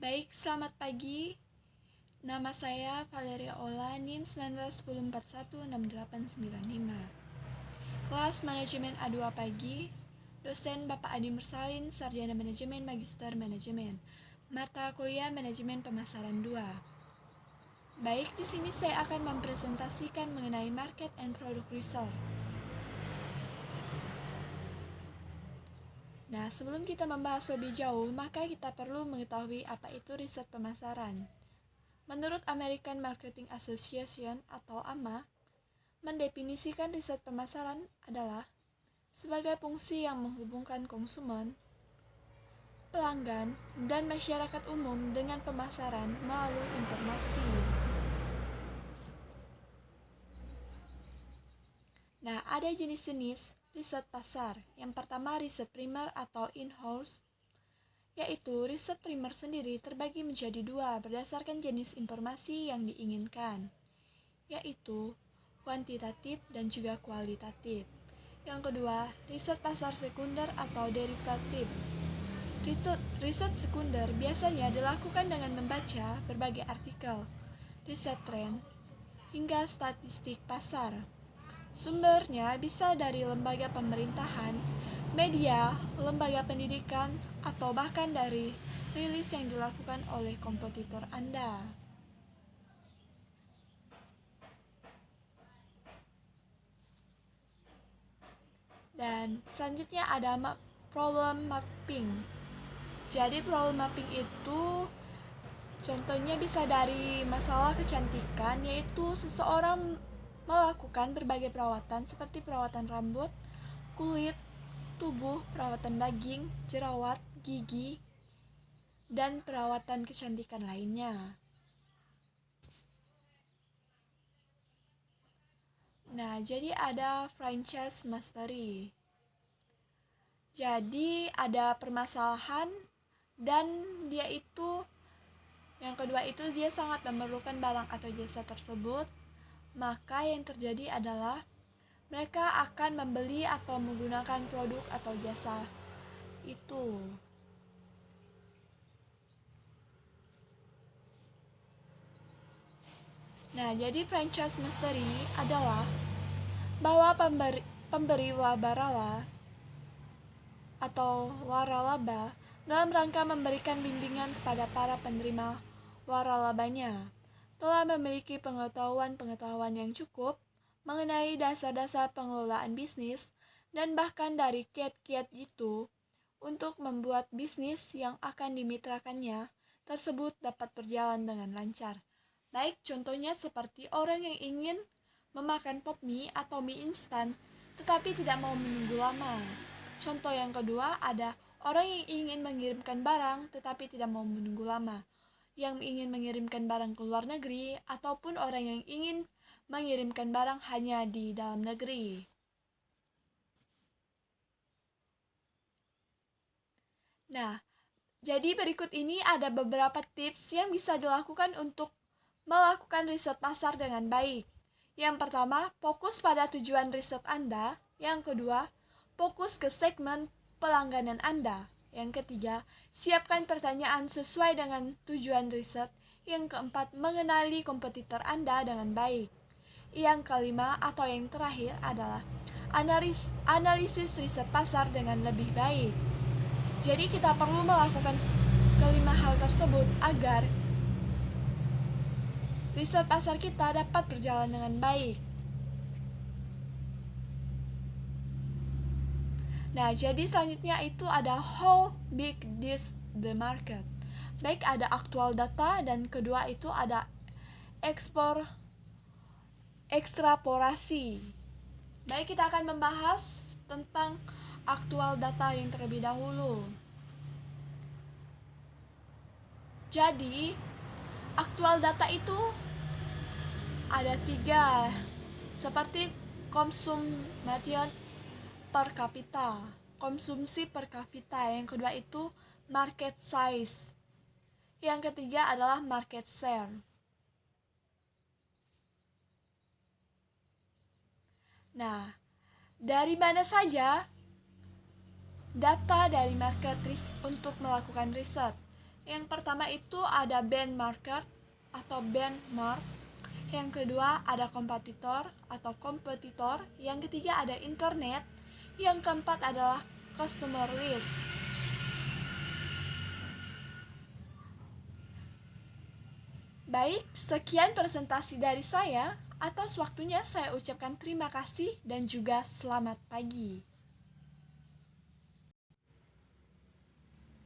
Baik, selamat pagi. Nama saya Valeria Ola, NIM 1910416895. Kelas Manajemen A2 pagi. Dosen Bapak Adi Mursalin, Sarjana Manajemen, Magister Manajemen. Mata kuliah Manajemen Pemasaran 2. Baik, di sini saya akan mempresentasikan mengenai Market and Product Research. Nah, sebelum kita membahas lebih jauh, maka kita perlu mengetahui apa itu riset pemasaran. Menurut American Marketing Association atau AMA, mendefinisikan riset pemasaran adalah sebagai fungsi yang menghubungkan konsumen, pelanggan, dan masyarakat umum dengan pemasaran melalui informasi. Nah, ada jenis-jenis riset pasar. Yang pertama, riset primer atau in-house, yaitu riset primer sendiri terbagi menjadi dua berdasarkan jenis informasi yang diinginkan, yaitu kuantitatif dan juga kualitatif. Yang kedua, riset pasar sekunder atau derivatif. Riset sekunder biasanya dilakukan dengan membaca berbagai artikel, riset tren, hingga statistik pasar. Sumbernya bisa dari lembaga pemerintahan, media, lembaga pendidikan, atau bahkan dari rilis yang dilakukan oleh kompetitor Anda. Dan selanjutnya ada problem mapping. Jadi problem mapping itu contohnya bisa dari masalah kecantikan, yaitu seseorang melakukan berbagai perawatan seperti perawatan rambut, kulit, tubuh, perawatan daging, jerawat, gigi, dan perawatan kecantikan lainnya. Nah, jadi ada franchise mastery. Jadi ada permasalahan dan dia itu yang kedua itu dia sangat memerlukan barang atau jasa tersebut, maka yang terjadi adalah mereka akan membeli atau menggunakan produk atau jasa itu. Nah, jadi franchise mastery adalah bahwa pemberi wabarala atau waralaba dalam rangka memberikan bimbingan kepada para penerima waralabanya telah memiliki pengetahuan yang cukup mengenai dasar-dasar pengelolaan bisnis dan bahkan dari kiat-kiat itu untuk membuat bisnis yang akan dimitrakannya tersebut dapat berjalan dengan lancar. Baik, contohnya seperti orang yang ingin memakan pop mie atau mie instan tetapi tidak mau menunggu lama. Contoh yang kedua ada orang yang ingin mengirimkan barang tetapi tidak mau menunggu lama, yang ingin mengirimkan barang ke luar negeri, ataupun orang yang ingin mengirimkan barang hanya di dalam negeri. Nah, jadi berikut ini ada beberapa tips yang bisa dilakukan untuk melakukan riset pasar dengan baik. Yang pertama, fokus pada tujuan riset Anda. Yang kedua, fokus ke segmen pelangganan Anda. Yang ketiga, siapkan pertanyaan sesuai dengan tujuan riset. Yang keempat, mengenali kompetitor Anda dengan baik. Yang kelima atau yang terakhir adalah analisis riset pasar dengan lebih baik. Jadi kita perlu melakukan kelima hal tersebut agar riset pasar kita dapat berjalan dengan baik. Nah, jadi selanjutnya itu ada how big is the market. Baik, ada aktual data dan kedua itu ada ekstrapolasi. Baik, kita akan membahas tentang aktual data yang terlebih dahulu. Jadi, aktual data itu ada 3, seperti konsumsi per kapita. Yang kedua itu market size. Yang ketiga adalah market share. Nah, dari mana saja data dari market untuk melakukan riset? Yang pertama itu ada brand market atau benchmark. Yang kedua ada kompetitor atau kompetitor. Yang ketiga ada internet. Yang keempat adalah customer list. Baik, sekian presentasi dari saya. Atas waktunya saya ucapkan terima kasih dan juga selamat pagi.